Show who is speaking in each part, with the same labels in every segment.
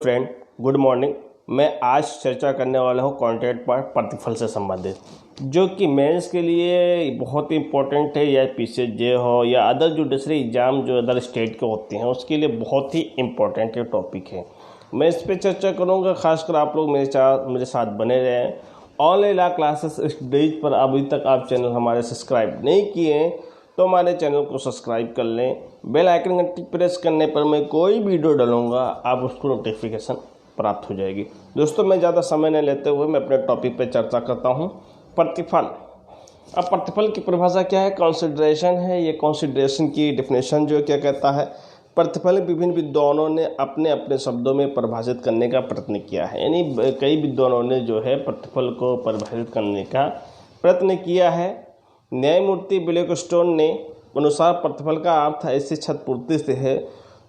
Speaker 1: Friend, good morning. मैं आज चर्चा करने वाला हूँ कॉन्ट्रैक्ट पर प्रतिफल से संबंधित, जो कि मेंस के लिए बहुत ही इम्पोर्टेंट है, या पीसीजे हो या अदर जुडिशरी एग्ज़ाम जो अदर स्टेट के होते हैं उसके लिए बहुत ही इम्पोर्टेंट टॉपिक है। मैं इस पर चर्चा करूँगा। खासकर आप लोग मेरे साथ बने रहें। ऑनलाइन क्लासेस स्टडीज पर अभी तक आप चैनल हमारे सब्सक्राइब नहीं किए हैं तो हमारे चैनल को सब्सक्राइब कर लें। बेल आइकन घंटी प्रेस करने पर मैं कोई वीडियो डालूंगा आप उसको नोटिफिकेशन प्राप्त हो जाएगी। दोस्तों, मैं ज़्यादा समय नहीं लेते हुए मैं अपने टॉपिक पे चर्चा करता हूँ, प्रतिफल। अब प्रतिफल की परिभाषा क्या है? कंसिडरेशन है। ये कंसिडरेशन की डेफिनेशन जो क्या कहता है, प्रतिफल विभिन्न विद्वानों ने अपने अपने शब्दों में परिभाषित करने का प्रयत्न किया है। यानी कई विद्वानों ने जो है प्रतिफल को परिभाषित करने का प्रयत्न किया है। न्यायमूर्ति ब्लैकस्टोन ने अनुसार प्रतिफल का अर्थ ऐसी क्षतिपूर्ति से है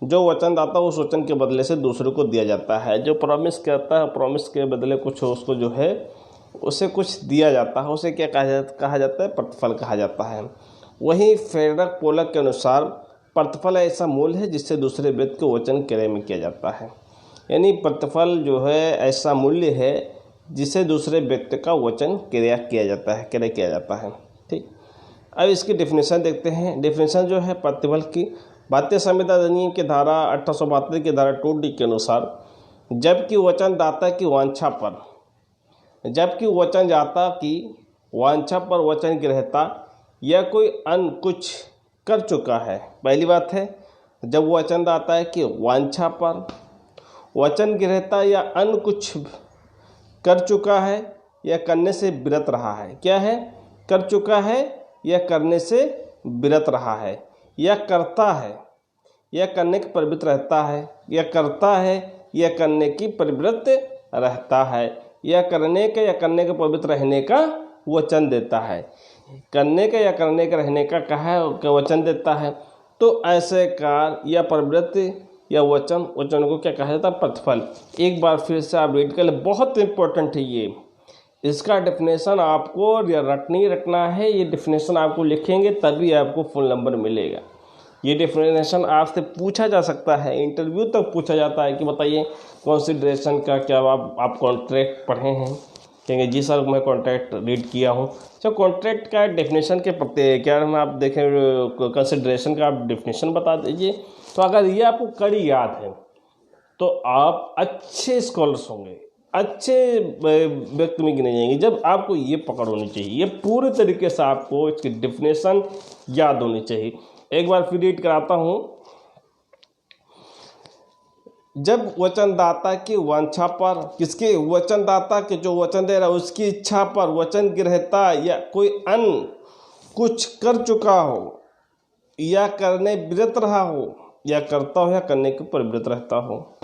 Speaker 1: जो वचनदाता उस वचन के बदले से दूसरे को दिया जाता है। जो प्रॉमिस करता है, प्रॉमिस के बदले कुछ उसको जो है उसे कुछ दिया जाता है, उसे क्या कहा जाता है? प्रतिफल कहा जाता है। वहीं फेडरक पोलक के अनुसार प्रतिफल ऐसा मूल्य है जिससे दूसरे व्यक्ति को वचन क्रिया में किया जाता है। यानी प्रतिफल जो है ऐसा मूल्य है जिसे दूसरे व्यक्ति का वचन क्रिया किया जाता है। ठीक, अब इसकी डेफिनेशन देखते हैं। डेफिनेशन जो है प्रतिफल की, भारतीय संविधान अधिनियम की धारा 1872 की धारा 2D के अनुसार जबकि वचनदाता की वांछा पर वचन ग्रहता या कोई अन्य कुछ कर चुका है। पहली बात है, जब वचनदाता की वांछा पर वचन ग्रहता या अन्य कुछ कर चुका है या करने से विरत रहा है। क्या है? कर चुका है या करने से विरत रहा है, या करता है या करने के प्रवृत्त रहता है, या करता है या करने की प्रवृत्त रहता है, या करने के प्रवृत्त रहने का वचन देता है। करने का या करने के रहने का कहा का वचन देता है, तो ऐसे कार्य या प्रवृत्ति या वचन को क्या कहा जाता है? प्रतिफल। एक बार फिर से आप रीड कर ले, बहुत इंपॉर्टेंट है ये। इसका डेफिनेशन आपको रटना है। ये डेफिनेशन आपको लिखेंगे तभी आपको फुल नंबर मिलेगा। ये डेफिनेशन आपसे पूछा जा सकता है, इंटरव्यू तक पूछा जाता है कि बताइए कंसिडरेशन का क्या आप कॉन्ट्रैक्ट पढ़े हैं? कहेंगे जी सर मैं कॉन्ट्रैक्ट रीड किया हूँ। अच्छा, कॉन्ट्रैक्ट का डेफिनेशन के प्रत्यय क्या हम आप देखें, कंसिडरेशन का आप डेफिनेशन बता दीजिए। तो अगर ये आपको कड़ी याद है तो आप अच्छे स्कॉलर्स होंगे, अच्छे व्यक्ति में गिने जाएंगे जब आपको ये पकड़ होनी चाहिए। ये पूरे तरीके से आपको इसकी डेफिनेशन याद होनी चाहिए। एक बार फिर रीड कराता हूँ। जब वचनदाता की वांछा पर, किसके? वचनदाता के जो वचन दे रहा है उसकी इच्छा पर वचन ग्रहता या कोई अन्य कुछ कर चुका हो या करने विरत रहा हो, या करता हो या करने के प्रवृत्त रहता हो,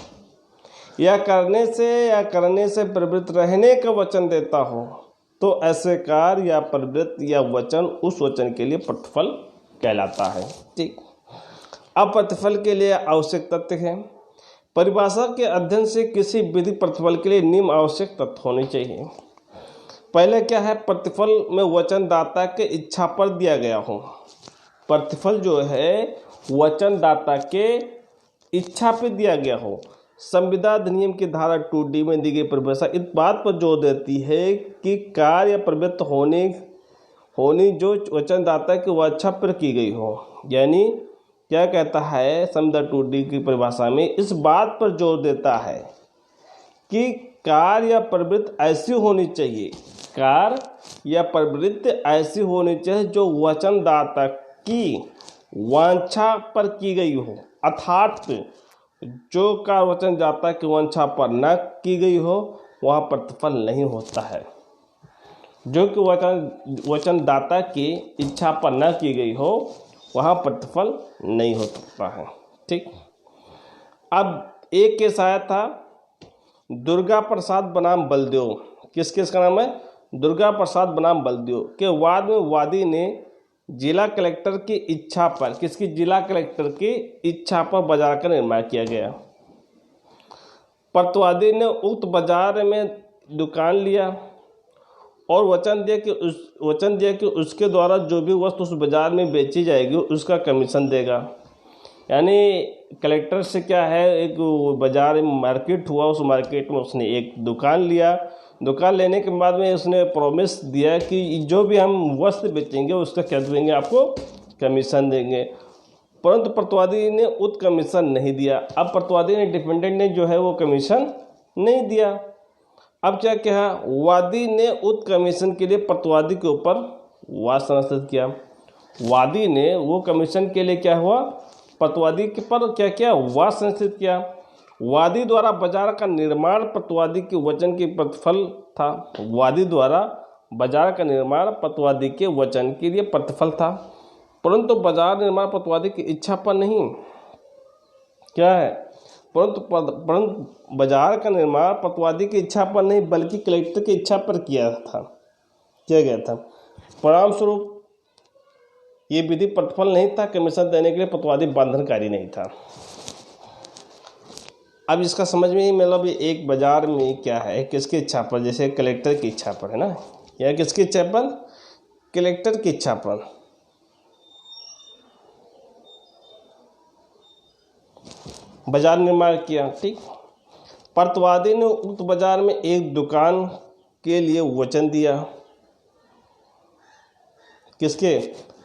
Speaker 1: या करने से प्रवृत्त रहने का वचन देता हो, तो ऐसे कार्य या प्रवृत्ति या वचन उस वचन के लिए प्रतिफल कहलाता है। ठीक, अब प्रतिफल के लिए आवश्यक तथ्य है। परिभाषा के अध्ययन से किसी विधि प्रतिफल के लिए निम्न आवश्यक तथ्य होने चाहिए। पहले क्या है? प्रतिफल में वचनदाता के इच्छा पर दिया गया हो। प्रतिफल जो है वचनदाता के इच्छा पर दिया गया हो। संविधान अधिनियम की धारा 2D में दी गई परिभाषा इस बात पर जोर देती है कि कार्य या प्रवृत्ति होनी जो वचनदाता की वांछा पर की गई हो। यानी क्या कहता है संविधान 2D की परिभाषा में, इस बात पर जोर देता है कि कार्य या प्रवृत्ति ऐसी होनी चाहिए, जो वचनदाता की वांछा पर की गई हो। अर्थात जो कार्य वचनदाता की वांछा पर न की गई हो वहाँ प्रतिफल नहीं होता है। जो कि वचनदाता की इच्छा पर न की गई हो वहाँ प्रतिफल नहीं हो सकता है। ठीक, अब एक केस आया था दुर्गा प्रसाद बनाम बलदेव। किस केस का नाम है? दुर्गा प्रसाद बनाम बलदेव के वाद में वादी ने जिला कलेक्टर की इच्छा पर, किसकी? जिला कलेक्टर की इच्छा पर बाजार का निर्माण किया गया। प्रतिवादी ने उक्त बाजार में दुकान लिया और वचन दिया कि उसके द्वारा जो भी वस्तु उस बाजार में बेची जाएगी उसका कमीशन देगा। यानी कलेक्टर से क्या है, एक बाजार में मार्केट हुआ, उस मार्केट में उसने एक दुकान लिया। दुकान लेने के बाद में उसने प्रॉमिस दिया कि जो भी हम वस्त्र बेचेंगे उसका क्या देंगे, आपको कमीशन देंगे। परंतु प्रतिवादी ने उत कमीशन नहीं दिया। अब प्रतिवादी ने, डिफेंडेंट ने जो है वो कमीशन नहीं दिया। अब क्या कहा, वादी ने उत कमीशन के लिए प्रतिवादी के ऊपर वाद संस्थित किया। वादी ने वो कमीशन के लिए क्या हुआ, प्रतिवादी के पर क्या किया, वाद संस्थित किया। वादी द्वारा बाजार का निर्माण प्रतिवादी के वचन के प्रतिफल था। वादी द्वारा बाजार का निर्माण प्रतिवादी के वचन के लिए प्रतिफल था, परंतु बाजार निर्माण प्रतिवादी की इच्छा पर नहीं, क्या है, परंतु बाजार का निर्माण प्रतिवादी की इच्छा पर नहीं बल्कि कलेक्टर की इच्छा पर किया गया था। परिणाम स्वरूप ये विधि प्रतिफल नहीं था, कमीशन देने के लिए प्रतिवादी बंधनकारी नहीं था। अब इसका समझ में ही, मतलब एक बाजार में क्या है, किसकी इच्छा पर, जैसे कलेक्टर की इच्छा पर है ना, या किसकी इच्छा पर, कलेक्टर की इच्छा पर बाजार निर्माण किया। ठीक, प्रतिवादी ने उक्त बाजार में एक दुकान के लिए वचन दिया। किसके,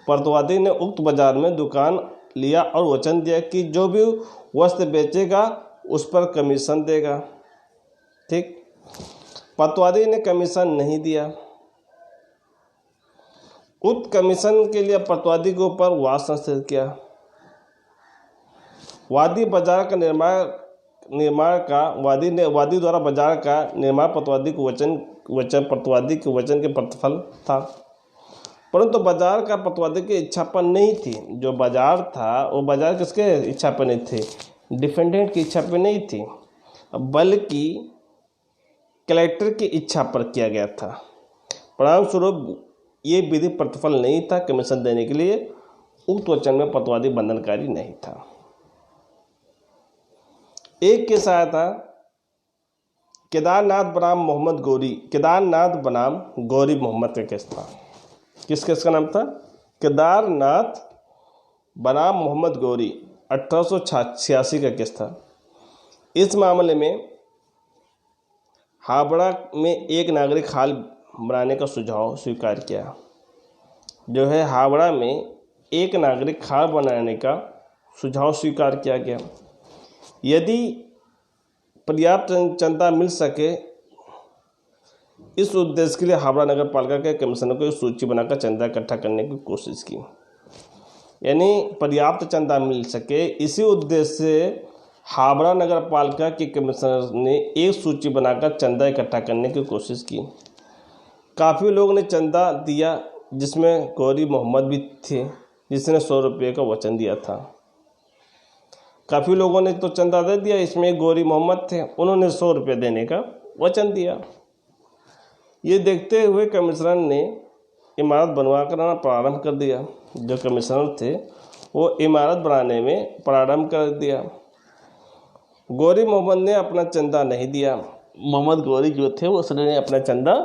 Speaker 1: प्रतिवादी ने उक्त बाजार में दुकान लिया और वचन दिया कि जो भी वस्त्र बेचेगा उस पर कमीशन देगा। ठीक, प्रतिवादी ने कमीशन नहीं दिया। उक्त कमीशन के लिए प्रतिवादी के ऊपर वाद संस्थित किया। वादी द्वारा बाजार का निर्माण प्रतिवादी के प्रतिवादी के वचन के प्रतिफल था, परंतु बाजार का प्रतिवादी की इच्छा पर नहीं थी। जो बाजार था वो बाजार किसके इच्छा पर नहीं थी, डिफेंडेंट की इच्छा पर नहीं थी, बल्कि कलेक्टर की इच्छा पर किया गया था। परिणाम स्वरूप ये विधि प्रतिफल नहीं था, कमीशन देने के लिए उक्त वचन में प्रतिवादी बंधनकारी नहीं था। एक केस आया था, केदारनाथ बनाम गौरी मोहम्मद का केस था। किस केस का नाम था, केदारनाथ बनाम मोहम्मद गौरी, 1886 का केस था। इस मामले में हावड़ा में एक नागरिक खाल बनाने का सुझाव स्वीकार किया। जो है हावड़ा में एक नागरिक खाल बनाने का सुझाव स्वीकार किया गया। यदि पर्याप्त चंदा मिल सके, इस उद्देश्य के लिए हावड़ा नगर पालिका के कमिश्नर को सूची बनाकर चंदा इकट्ठा करने की कोशिश की। यानी पर्याप्त चंदा मिल सके, इसी उद्देश्य से हावड़ा नगर पालिका के कमिश्नर ने एक सूची बनाकर चंदा इकट्ठा करने की कोशिश की। काफ़ी लोगों ने चंदा दिया, जिसमें गौरी मोहम्मद भी थे, जिसने 100 रुपये का वचन दिया था। काफ़ी लोगों ने तो चंदा दे दिया, इसमें गौरी मोहम्मद थे, उन्होंने 100 रुपये देने का वचन दिया। ये देखते हुए कमिश्नर ने इमारत बनवा कर प्रारंभ कर दिया। जो कमिश्नर थे वो इमारत बनाने में प्रारंभ कर दिया। गौरी मोहम्मद ने अपना चंदा नहीं दिया। मोहम्मद गौरी जो थे उसने अपना चंदा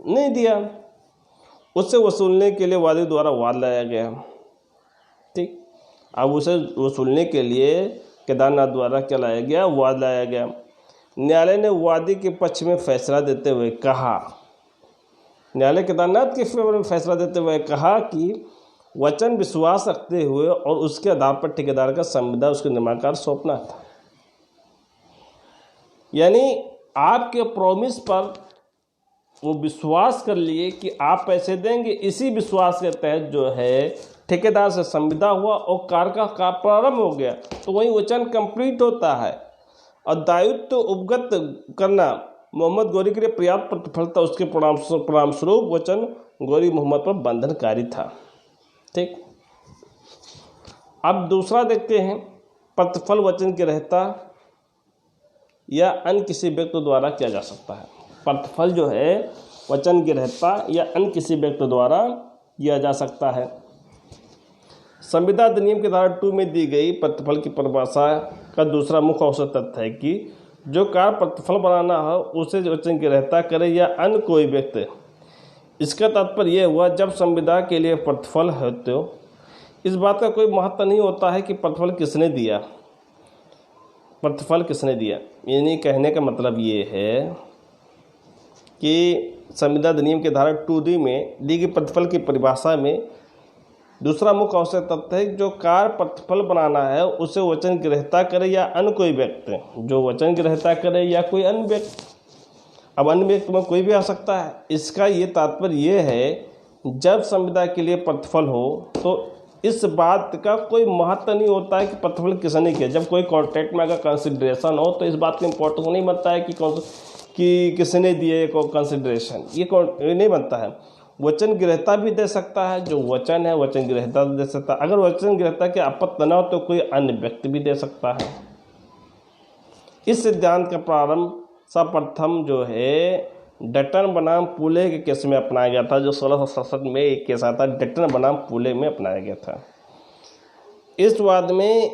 Speaker 1: नहीं दिया। उससे वसूलने के लिए वादी द्वारा वाद लाया गया। ठीक, अब उसे वसूलने के लिए केदारनाथ द्वारा क्या लाया गया, वाद लाया गया। न्यायालय ने वादी के पक्ष में फैसला देते हुए कहा, न्यायालय केदारनाथ के फेवर में फैसला देते हुए कहा कि वचन विश्वास रखते हुए और उसके आधार पर ठेकेदार का संविदा उसके निर्माण कार्य सौंपना था। यानी आपके प्रॉमिस पर वो विश्वास कर लिए कि आप पैसे देंगे, इसी विश्वास के तहत जो है ठेकेदार से संविदा हुआ और कार्य का प्रारंभ हो गया, तो वही वचन कंप्लीट होता है। और दायित्व उपगत करना मोहम्मद गौरी के लिए पर्याप्त प्रतिफल था, उसके परिणाम स्वरूप वचन गौरी मोहम्मद पर बंधनकारी था। ठीक, अब दूसरा देखते हैं, प्रतिफल वचन की रहता या अन्य किसी व्यक्ति द्वारा किया जा सकता है। प्रतिफल जो है वचन की रहता या अन्य किसी व्यक्ति द्वारा किया जा सकता है। संविदा अधिनियम की धारा 2 में दी गई प्रतिफल की परिभाषा का दूसरा मुख्य औसत तथ्य है कि जो कार्य प्रतिफल बनाना हो उसे वचन की रहता करे या अन्य कोई व्यक्ति। इसका तात्पर्य यह हुआ, जब संविदा के लिए प्रतिफल है तो इस बात का कोई महत्व नहीं होता है कि प्रतिफल किसने दिया, प्रतिफल किसने दिया। यानी कहने का मतलब ये है कि संविदा अधिनियम के धारा 2D में दी गई प्रतिफल की परिभाषा में दूसरा मुख्य आवश्यक तथ्य है जो कार्य प्रतिफल बनाना है उसे वचन ग्रहता करे या अन्य कोई व्यक्ति, जो वचन ग्रहता करे या कोई अन्य व्यक्ति। अब अन्य व्यक्ति में कोई भी आ सकता है। इसका ये तात्पर्य ये है जब संविदा के लिए प्रतिफल हो तो इस बात का कोई महत्व नहीं होता है कि प्रतिफल किसने किया। जब कोई कॉन्ट्रैक्ट में अगर कंसिडरेशन हो तो इस बात का इम्पोर्टेंस नहीं बनता है कि किसने दिए को कंसिडरेशन, ये नहीं बनता है। वचन ग्रहता भी दे सकता है, जो वचन है वचन ग्रहता दे सकता है। अगर वचन ग्रहता के आपत्ति न हो तो कोई अन्य व्यक्ति भी दे सकता है। इस सिद्धांत का प्रारंभ सर्वप्रथम जो है डटन बनाम पुले के केस में अपनाया गया था, जो 1667 में एक केस आता है डटन बनाम पुले में अपनाया गया था। इस वाद में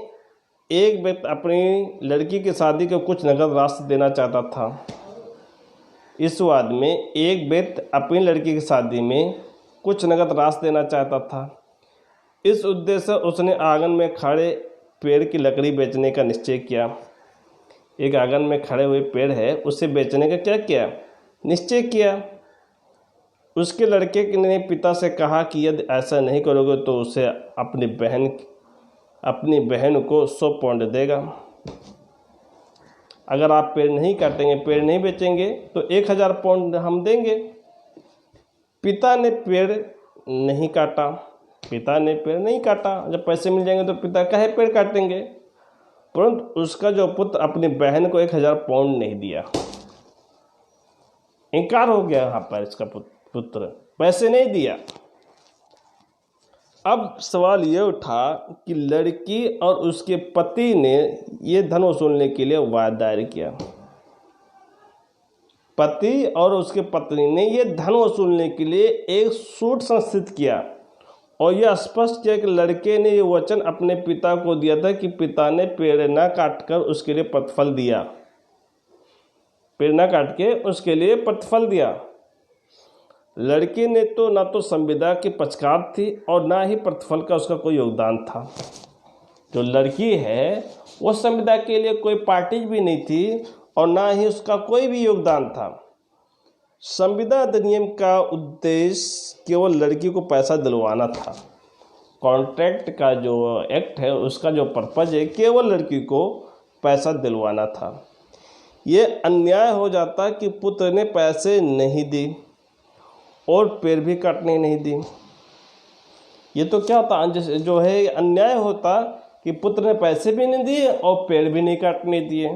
Speaker 1: एक व्यक्ति अपनी लड़की की शादी को कुछ नकद राशि देना चाहता था। इस वाद में एक व्यक्ति अपनी लड़की की शादी में कुछ नकद राशि देना चाहता था। इस उद्देश्य से उसने आंगन में खड़े पेड़ की लकड़ी बेचने का निश्चय किया। एक आंगन में खड़े हुए पेड़ है उसे बेचने का क्या किया, निश्चय किया। उसके लड़के ने पिता से कहा कि यदि ऐसा नहीं करोगे तो उसे अपनी बहन को 100 पाउंड देगा। अगर आप पेड़ नहीं काटेंगे, पेड़ नहीं बेचेंगे तो 1000 पाउंड हम देंगे। पिता ने पेड़ नहीं काटा। जब पैसे मिल जाएंगे तो पिता काहे पेड़ काटेंगे। परंतु उसका जो पुत्र अपनी बहन को 1000 पाउंड नहीं दिया, इनकार हो गया। यहाँ पर इसका पुत्र पैसे नहीं दिया। अब सवाल ये उठा कि लड़की और उसके पति ने ये धन वसूलने के लिए वाद दायर किया। पति और उसके पत्नी ने ये धन वसूलने के लिए एक सूट संस्थित किया और यह स्पष्ट किया कि लड़के ने ये वचन अपने पिता को दिया था कि पिता ने पेड़ न काटकर उसके लिए प्रतिफल दिया। पेड़ न काट के उसके लिए प्रतिफल दिया। लड़की ने तो ना तो संविदा की पक्षकार थी और ना ही प्रतिफल का उसका कोई योगदान था। जो लड़की है वो संविदा के लिए कोई पार्टी भी नहीं थी और ना ही उसका कोई भी योगदान था। संविदा अधिनियम का उद्देश्य केवल लड़की को पैसा दिलवाना था। कॉन्ट्रैक्ट का जो एक्ट है उसका जो पर्पज है केवल लड़की को पैसा दिलवाना था। ये अन्याय हो जाता कि पुत्र ने पैसे नहीं दी और पेड़ भी काटने नहीं दी। ये तो क्या होता जो है अन्याय होता कि पुत्र ने पैसे भी नहीं दिए और पेड़ भी नहीं काटने दिए।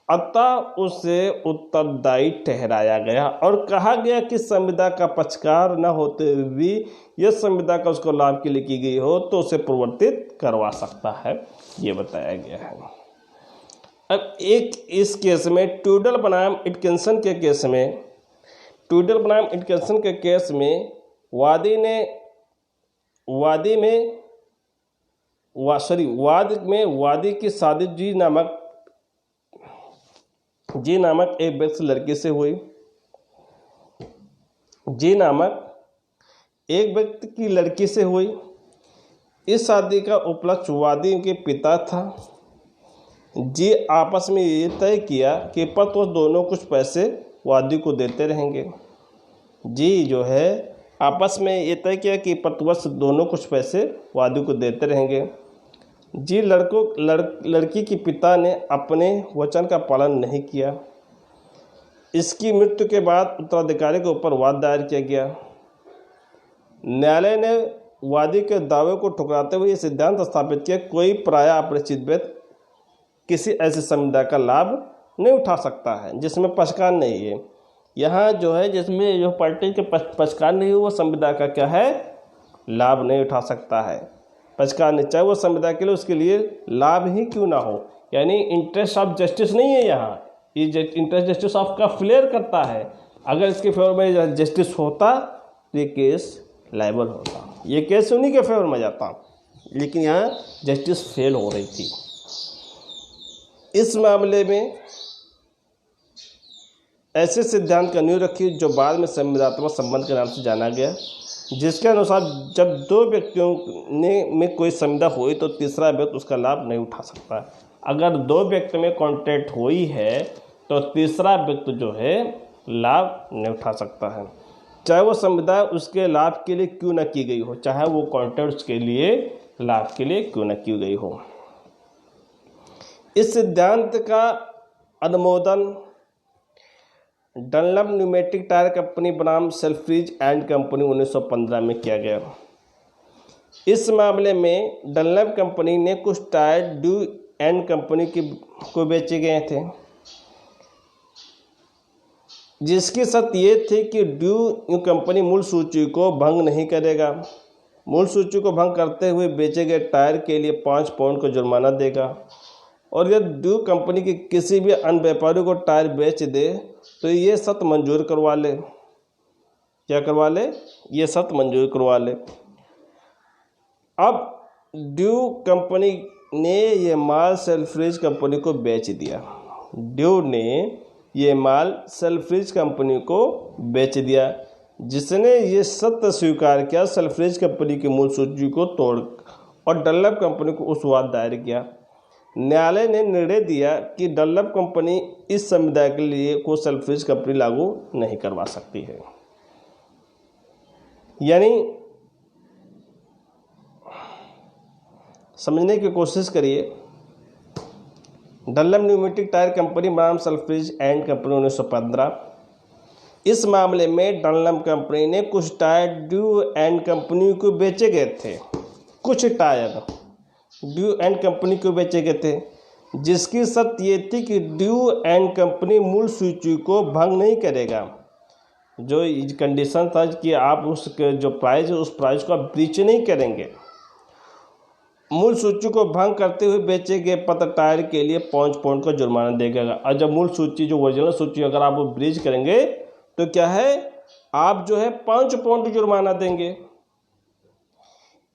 Speaker 1: अतः उसे उत्तरदायी ठहराया गया और कहा गया कि संविदा का पक्षकार न होते हुए भी यह संविदा का उसको लाभ के लिए की गई हो तो उसे प्रवर्तित करवा सकता है, ये बताया गया है। अब एक इस केस में ट्यूडल बनाम इटकिंसन के केस में वादी की शादी जी नामक एक व्यक्ति लड़की से हुई। इस शादी का उपलक्ष्य वादी के पिता था। जी आपस में ये तय किया कि पति दोनों कुछ पैसे वादी को देते रहेंगे। जी जो है आपस में ये तय किया कि पतिवर्ष दोनों कुछ पैसे वादी को देते रहेंगे। जी लड़की के पिता ने अपने वचन का पालन नहीं किया। इसकी मृत्यु के बाद उत्तराधिकारी के ऊपर वाद दायर किया गया। न्यायालय ने वादी के दावे को ठुकराते हुए सिद्धांत स्थापित किया कोई पराया अपरिचित व्यक्ति किसी ऐसी संविदा का लाभ नहीं उठा सकता है जिसमें पक्षकार नहीं है। यहाँ जो है जिसमें जो पार्टी के पक्षकार नहीं हो वो संविदा का क्या है, लाभ नहीं उठा सकता है। पक्षकार नहीं, चाहे वो संविदा के लिए उसके लिए लाभ ही क्यों ना हो, यानी इंटरेस्ट ऑफ जस्टिस नहीं है यहाँ, ये इंटरेस्ट जस्टिस ऑफ का फ्लेयर करता है। अगर इसके फेवर में जस्टिस होता तो ये केस लायबल होता, ये केस उन्हीं के फेवर में जाता, लेकिन यहाँ जस्टिस फेल हो रही थी। इस मामले में ऐसे सिद्धांत का नींव रखी जो बाद में संविदात्मक संबंध के नाम से जाना गया, जिसके अनुसार जब दो व्यक्तियों में कोई संविदा हुई तो तीसरा व्यक्ति उसका लाभ नहीं उठा सकता। अगर 2 व्यक्ति में कॉन्ट्रैक्ट हुई है तो तीसरा व्यक्ति जो है लाभ नहीं उठा सकता है, चाहे वो संविदा उसके लाभ के लिए क्यों न की गई हो, चाहे वो कॉन्ट्रैक्ट उसके लिए लाभ के लिए क्यों न की गई हो। इस सिद्धांत का अनुमोदन डनलप न्यूमेटिक टायर कंपनी बनाम सेल्फ्रिज एंड कंपनी 1915 में किया गया। इस मामले में डनलप कंपनी ने कुछ टायर ड्यू एंड कंपनी को बेचे गए थे, जिसकी शर्त ये थी कि ड्यू कंपनी मूल सूची को भंग नहीं करेगा। मूल सूची को भंग करते हुए बेचे गए टायर के लिए 5 पाउंड का जुर्माना देगा, और यदि ड्यू कंपनी के किसी भी अन्य व्यापारी को टायर बेच दे तो ये शर्त मंजूर करवा ले। क्या करवा ले? ये शर्त मंजूर करवा ले। अब ड्यू कंपनी ने ये माल सेल्फ्रिज कंपनी को बेच दिया। ड्यू ने ये माल सेल्फ्रिज कंपनी को बेच दिया, जिसने ये सत्य स्वीकार किया सेल्फ्रिज कंपनी की मूल सूची को तोड़ और डनलप कंपनी को उस वाद दायर किया। न्यायालय ने निर्णय दिया कि डनलप कंपनी इस समुदाय के लिए को सेल्फ्रिज कंपनी लागू नहीं करवा सकती है। यानी समझने की कोशिश करिए, डनलप न्यूमेटिक टायर कंपनी बनाम सेल्फ्रिज एंड कंपनी 1915, इस मामले में डनलप कंपनी ने कुछ टायर ड्यू एंड कंपनी को बेचे गए थे। कुछ टायर ड्यू एंड कंपनी को बेचे गए थे, जिसकी शर्त ये थी कि ड्यू एंड कंपनी मूल सूची को भंग नहीं करेगा। जो कंडीशन था कि आप उस जो प्राइस है उस प्राइस को आप ब्रीच नहीं करेंगे। मूल सूची को भंग करते हुए बेचे गए पत्र टायर के लिए 5 पाउंड का जुर्माना देगा। और जब मूल सूची जो ओरिजिनल सूची अगर आप वो ब्रीच करेंगे तो क्या है, आप जो है 5 पाउंड जुर्माना देंगे।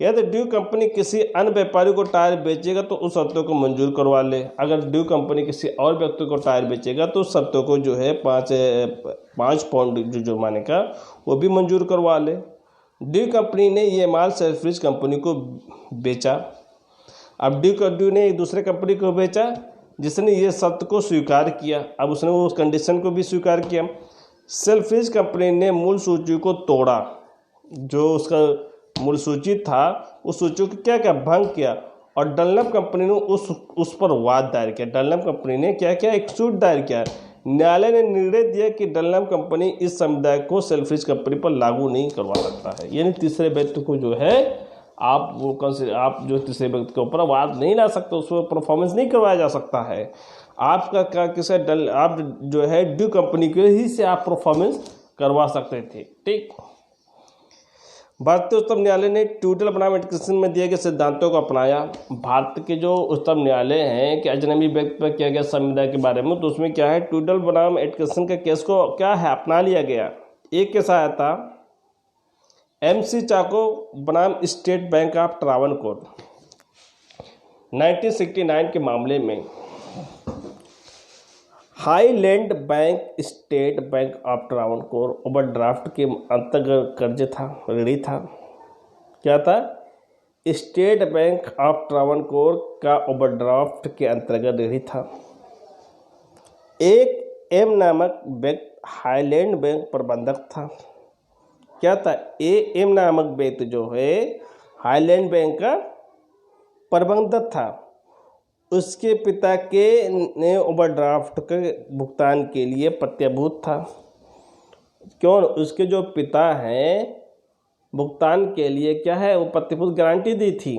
Speaker 1: यदि ड्यू कंपनी किसी अन्य व्यापारी को टायर बेचेगा तो उस शर्तों को मंजूर करवा ले। अगर ड्यू कंपनी किसी और व्यक्ति को टायर बेचेगा तो उस शर्तों को जो है 5 पाउंड जो जुर्माने का वो भी मंजूर करवा ले। ड्यू कंपनी ने ये माल सेल्फ्रिज कंपनी को बेचा। अब ड्यू ने एक दूसरे कंपनी को बेचा जिसने ये शर्त को स्वीकार किया। अब उसने उस कंडीशन को भी स्वीकार किया। सेल्फ्रिज कंपनी ने मूल सूची को तोड़ा, जो उसका मूल सूची था उस सूची को क्या भंग किया, और डनलप कंपनी ने उस पर वाद दायर किया। डनलप कंपनी ने क्या किया, एक सूट दायर किया। न्यायालय ने निर्णय दिया कि डनलप कंपनी इस समुदाय को सेल्फ्रिज कंपनी पर लागू नहीं करवा सकता है। यानी तीसरे व्यक्ति को जो है आप जो तीसरे व्यक्ति के ऊपर वाद नहीं ला सकते, उस पर परफॉर्मेंस नहीं करवाया जा सकता है। आपका क्या किसी आप जो है ड्यू कंपनी के ही से आप परफॉर्मेंस करवा सकते थे। ठीक, भारतीय उच्चतम न्यायालय ने ट्यूडल बनाम एटकिंसन में दिए गए सिद्धांतों को अपनाया। भारत के जो उच्चतम न्यायालय हैं कि अजनबी व्यक्ति पर किया गया संविदा के बारे में, तो उसमें क्या है, ट्यूडल बनाम एटकिंसन के केस को क्या है अपना लिया गया। एक के सहायता MC चाको बनाम स्टेट बैंक ऑफ ट्रावनकोर 1969 के मामले में highland bank state bank of Travancore overdraft के अंतर्गत कर्ज था, ऋणी था। क्या था? स्टेट बैंक ऑफ ट्रावनकोर का ओवरड्राफ्ट के अंतर्गत ऋणी था। एक M नामक व्यक्ति हाईलैंड बैंक प्रबंधक था। क्या था? M नामक व्यक्ति जो है हाईलैंड बैंक का प्रबंधक था। उसके पिता के ने ओवरड्राफ्ट के भुगतान के लिए प्रत्यभूत था। क्यों? उसके जो पिता हैं भुगतान के लिए क्या है, वो प्रत्यभूत गारंटी दी थी।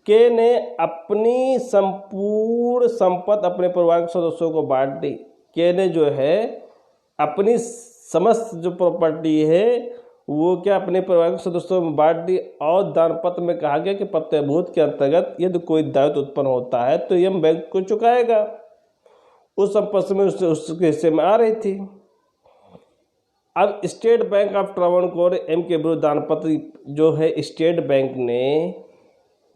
Speaker 1: के ने अपनी संपूर्ण संपत्ति अपने परिवार के सदस्यों को बांट दी। के ने जो है अपनी समस्त जो प्रॉपर्टी है वो क्या अपने परिवार के सदस्यों में बांट दी, और दानपत्र में कहा गया कि प्रत्यभूत के अंतर्गत यदि कोई दायित्व उत्पन्न होता है तो यह बैंक को चुकाएगा। उस संपत्ति में उसके हिस्से में आ रही थी। अब state bank of Travancore M के विरुद्ध दानपत्र जो है स्टेट बैंक ने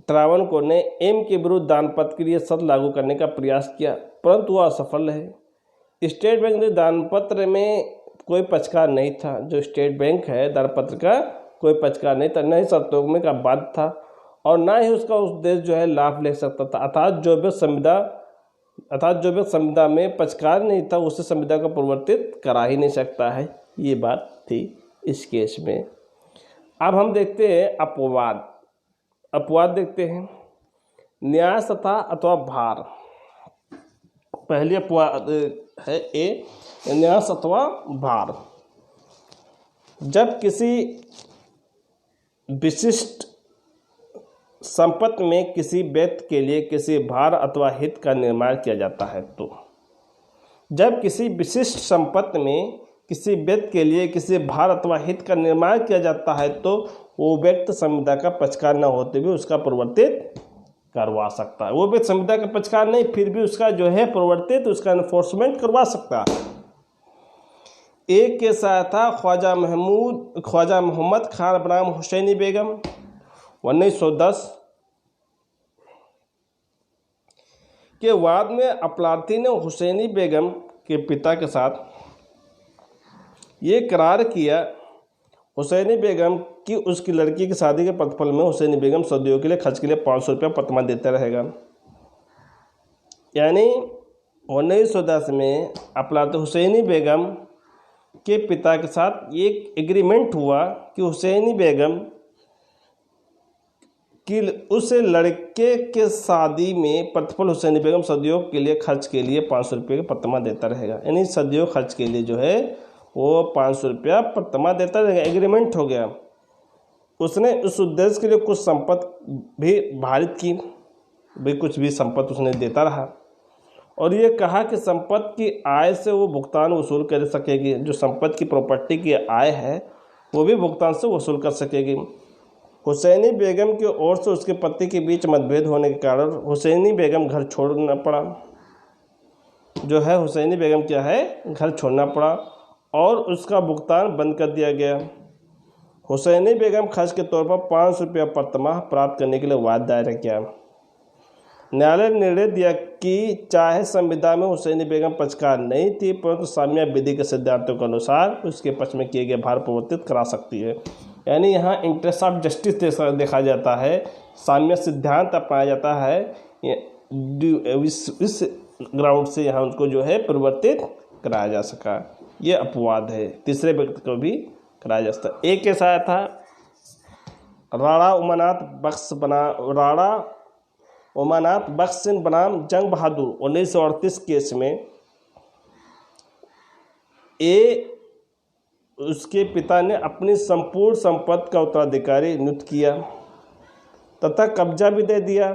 Speaker 1: ट्रावनकोर ने M के विरुद्ध दानपत्र के लिए शर्त लागू करने का प्रयास किया, परंतु वह असफल है। स्टेट बैंक ने दानपत्र में कोई पक्षकार नहीं था। जो स्टेट बैंक है दानपत्र का कोई पक्षकार नहीं था, नहीं शर्तों में का बाध था, और ना ही उसका उस देश जो है लाभ ले सकता था। अर्थात जो व्यक्ति संविदा में पक्षकार नहीं था उसे संविदा को परिवर्तित करा ही नहीं सकता है। ये बात थी इस केस में। अब हम देखते हैं अपवाद देखते हैं। न्यास तथा अथवा भार। पहली अपवाद है ए, न्यास अथवा भार। जब किसी विशिष्ट संपत्ति में किसी व्यक्ति के लिए किसी भार अथवा हित का निर्माण किया जाता है तो जब किसी विशिष्ट संपत्ति में किसी व्यक्ति के लिए किसी भार अथवा हित का निर्माण किया जाता है तो वो व्यक्ति संविदा का पक्षकार न होते हुए उसका परिवर्तित करवा सकता है। वो व्यक्ति संविदा का पक्षकार नहीं, फिर भी उसका जो है परिवर्तित उसका एनफोर्समेंट करवा सकता है। एक के साथ था ख्वाजा मोहम्मद खान बनाम हुसैनी बेगम 1910 के वाद में अपराधी ने हुसैनी बेगम के पिता के साथ ये करार किया हुसैनी बेगम की उसकी लड़की की शादी के प्रतिफल में हुसैनी बेगम सदियों के लिए खर्च के लिए 500 रुपया प्रतिमाह देता रहेगा। यानी 1910 में अपराधी हुसैनी बेगम के पिता के साथ एक एग्रीमेंट हुआ कि हुसैनी बेगम कि उस लड़के के शादी में प्रतिफल हुसैनी बेगम सदियों के लिए खर्च के लिए 500 रुपये का प्रतिमाह देता रहेगा। यानी सदियों खर्च के लिए जो है वो 500 रुपया प्रतिमाह देता रहेगा। एग्रीमेंट हो गया। उसने उस उद्देश्य के लिए कुछ संपत्ति भी भारित की, भी कुछ भी संपत्ति उसने देता रहा और ये कहा कि संपत्ति की आय से वो भुगतान वसूल कर सकेगी। जो संपत्ति की प्रॉपर्टी की आय है वो भी भुगतान से वसूल कर सकेगी। हुसैनी बेगम की ओर से उसके पति के बीच मतभेद होने के कारण हुसैनी बेगम घर छोड़ना पड़ा। जो है हुसैनी बेगम क्या है घर छोड़ना पड़ा और उसका भुगतान बंद कर दिया गया। हुसैनी बेगम खर्च के तौर पर 500 रुपया प्रतिमाह प्राप्त करने के लिए वाद दायर किया। न्यायालय ने निर्णय दिया कि चाहे संविदा में हुसैनी बेगम पक्षकार नहीं थी परंतु साम्य विधि के सिद्धांतों के अनुसार उसके पक्ष में किए गए भार परिवर्तित करा सकती है। यानी यहाँ इंटरेस्ट ऑफ जस्टिस देखा जाता है, साम्य सिद्धांत अपनाया जाता है। इस ग्राउंड से यहाँ उनको जो है परिवर्तित कराया जा सका। ये अपवाद है, तीसरे व्यक्ति को भी कराया जा सकता। एक के साथ था राणा उमानात बख्श सिंह बनाम जंग बहादुर 1938 केस में उसके पिता ने अपनी संपूर्ण संपत्ति का उत्तराधिकारी नियुक्त किया तथा कब्जा भी दे दिया।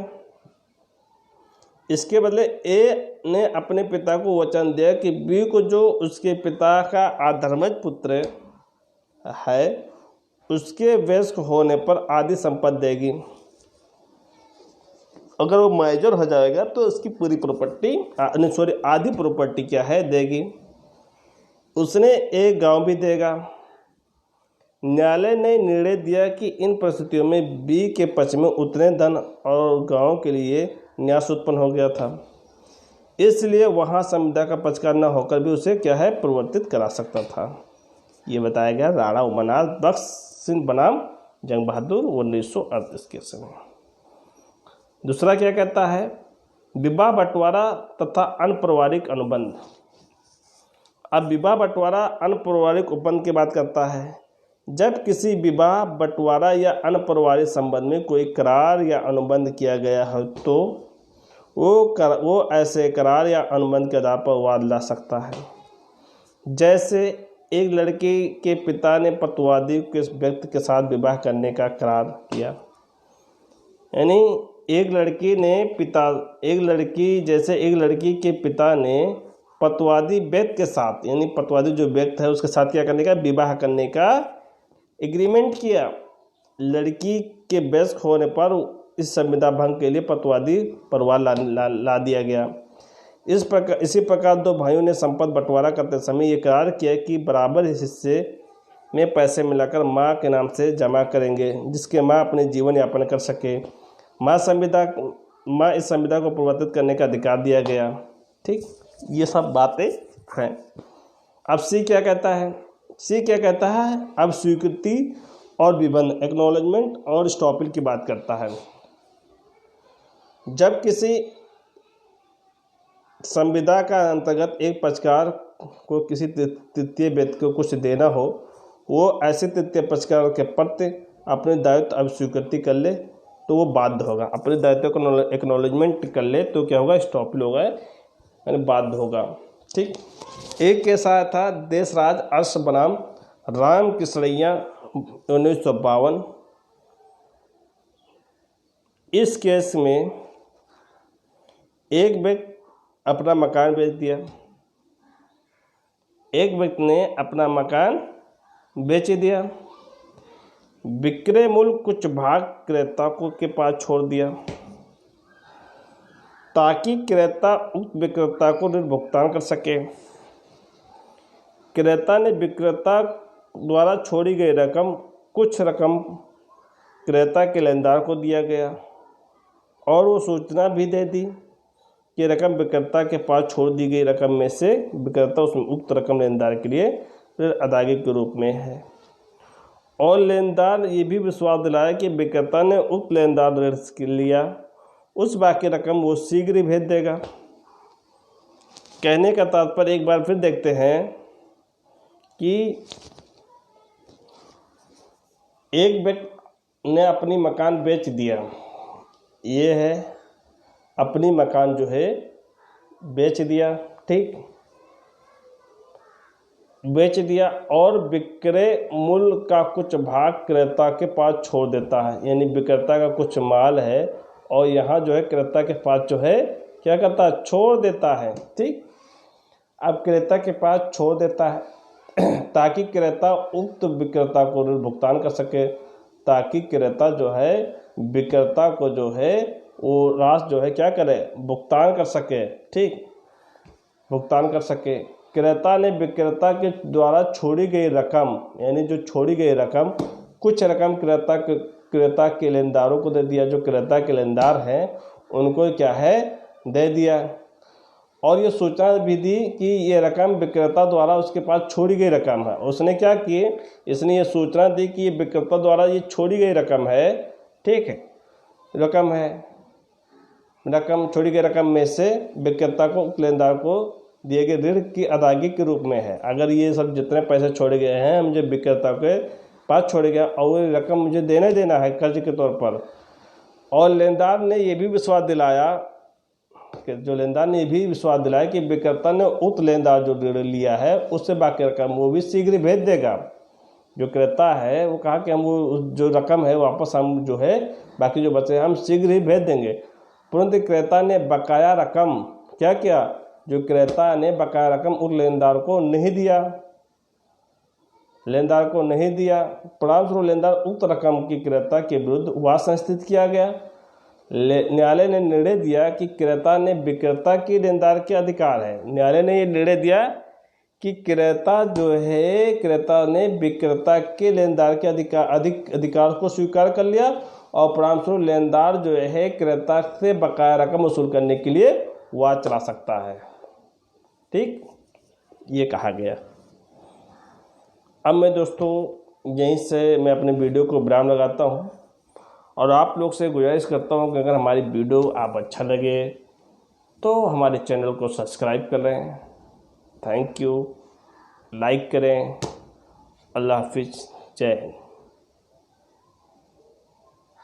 Speaker 1: इसके बदले ए ने अपने पिता को वचन दिया कि बी को जो उसके पिता का आधर्मज पुत्र है उसके वयस्क होने पर आधी संपत्ति देगी। अगर वो मेजर हो जाएगा तो उसकी पूरी प्रॉपर्टी आधी प्रॉपर्टी क्या है देगी। उसने एक गांव भी देगा। न्यायालय ने निर्णय दिया कि इन परिस्थितियों में बी के पक्ष में उतने धन और गांव के लिए न्यास उत्पन्न हो गया था, इसलिए वहां संविदा का पक्षकार न होकर भी उसे क्या है परिवर्तित करा सकता था। ये बताया गया राणा उमानात बख्श सिंह बनाम जंग बहादुर 1938 के समय। दूसरा क्या कहता है विवाह बंटवारा तथा अनपारिवारिक अनुबंध। अब विवाह बंटवारा अनपारिवारिक उपबंध की बात करता है। जब किसी विवाह बंटवारा या अनपारिवारिक संबंध में कोई करार या अनुबंध किया गया है तो वो ऐसे करार या अनुबंध के आधार पर वाद ला सकता है। जैसे एक लड़की के पिता ने पतवादी के व्यक्ति के साथ विवाह करने का करार किया। यानी एक लड़की के पिता ने पतवादी व्यक्ति के साथ यानी पतवादी जो व्यक्ति है उसके साथ क्या करने का विवाह करने का एग्रीमेंट किया। लड़की के वयस्क होने पर इस संविदा भंग के लिए पतवादी परिवार ला दिया गया। इसी प्रकार दो भाइयों ने संपत्ति बंटवारा करते समय ये करार किया कि बराबर हिस्से में पैसे मिलाकर माँ के नाम से जमा करेंगे जिसके माँ अपने जीवन यापन कर सके। माँ इस संविदा को परिवर्तित करने का अधिकार दिया गया। ठीक, ये सब बातें हैं। अब सी क्या कहता है अब स्वीकृति और विबंध एक्नॉलेजमेंट और स्टॉपिल की बात करता है। जब किसी संविदा का अंतर्गत एक पक्षकार को किसी तृतीय व्यक्ति को कुछ देना हो, वो ऐसे तृतीय पक्षकार के प्रति अपने दायित्व अब स्वीकृति कर ले तो वो बाध्य होगा। अपने दायित्व को एक्नॉलेजमेंट कर ले तो क्या होगा, स्टॉप होगा, यानी बाध्य होगा। ठीक। एक केस आया था देशराज अर्श बनाम राम किसरैया 1952। इस केस में एक व्यक्ति अपना मकान बेच दिया, एक व्यक्ति ने अपना मकान बेच दिया, विक्रय मूल्य कुछ भाग क्रेता को के पास छोड़ दिया ताकि क्रेता उक्त विक्रेता को ऋण भुगतान कर सके। क्रेता ने विक्रेता द्वारा छोड़ी गई रकम, कुछ रकम क्रेता के लेनदार को दिया गया और वो सूचना भी दे दी कि रकम विक्रेता के पास छोड़ दी गई रकम में से विक्रेता उसमें उक्त रकम लेनदार के लिए ऋण अदायगी के रूप में है। और लेनदार ये भी विश्वास दिलाया कि विक्रेता ने उक्त लेनदार ऋण लिया, उस बाकी रकम वो शीघ्र ही भेज देगा। कहने का तात्पर्य एक बार फिर देखते हैं कि एक व्यक्ति ने अपनी मकान बेच दिया, ये है अपनी मकान जो है बेच दिया, ठीक, बेच दिया और विक्रय मूल्य का कुछ भाग क्रेता के पास छोड़ देता है। यानी विक्रेता का कुछ माल है और यहाँ जो है क्रेता के पास जो है क्या करता है, छोड़ देता है। ठीक। अब क्रेता के पास छोड़ देता है ताकि क्रेता उक्त विक्रेता को ऋण भुगतान कर सके, ताकि क्रेता जो है विक्रेता को जो है वो राशि जो है क्या करे, भुगतान कर सके। ठीक, भुगतान कर सके। क्रेता ने विक्रेता के द्वारा छोड़ी गई रकम, यानी जो छोड़ी गई रकम, कुछ रकम क्रेता के लेनदारों को दे दिया, जो क्रेता के लेनदार हैं उनको क्या है, दे दिया। और ये सूचना भी दी कि ये रकम विक्रेता द्वारा उसके पास छोड़ी गई रकम है। उसने क्या किए, इसने ये सूचना दी कि ये विक्रेता द्वारा ये छोड़ी गई रकम है, ठीक है, रकम है, रकम छोड़ी गई रकम में से विक्रेता को लेनदार को दिए गए ऋण की अदायगी के रूप में है। अगर ये सब जितने पैसे छोड़े गए हैं मुझे विक्रेता के पास छोड़े गया और ये रकम मुझे देना है कर्ज के तौर पर। और लेनदार ने ये भी विश्वास दिलाया कि कि विक्रेता ने उक्त लेनदार जो ऋण लिया है उससे बाकी रकम वो भी शीघ्र भेज देगा। जो क्रेता है वो कहा कि हम वो जो रकम है वापस हम जो है बाकी जो बचे हम शीघ्र ही भेज देंगे। परंतु क्रेता ने बकाया रकम क्या किया, जो क्रेता ने बकाया रकम उस लेनदार को नहीं दिया, परिणामस्वरूप लेनदार उक्त रकम की क्रेता के विरुद्ध वाद संस्थित किया गया। न्यायालय ने निर्णय दिया कि क्रेता ने विक्रेता की लेनदार के अधिकार है। न्यायालय ने ये निर्णय दिया कि क्रेता ने विक्रेता के लेनदार के अधिकार को स्वीकार कर लिया और परिणामस्वरूप लेनदार जो है क्रेता से बकाया रकम वसूल करने के लिए वाद चला सकता है। ठीक, ये कहा गया। अब मैं दोस्तों यहीं से मैं अपने वीडियो को विराम लगाता हूँ और आप लोग से गुजारिश करता हूँ कि अगर हमारी वीडियो आप अच्छा लगे तो हमारे चैनल को सब्सक्राइब करें। थैंक यू, लाइक करें। अल्लाह हाफिज़, जय हिंद।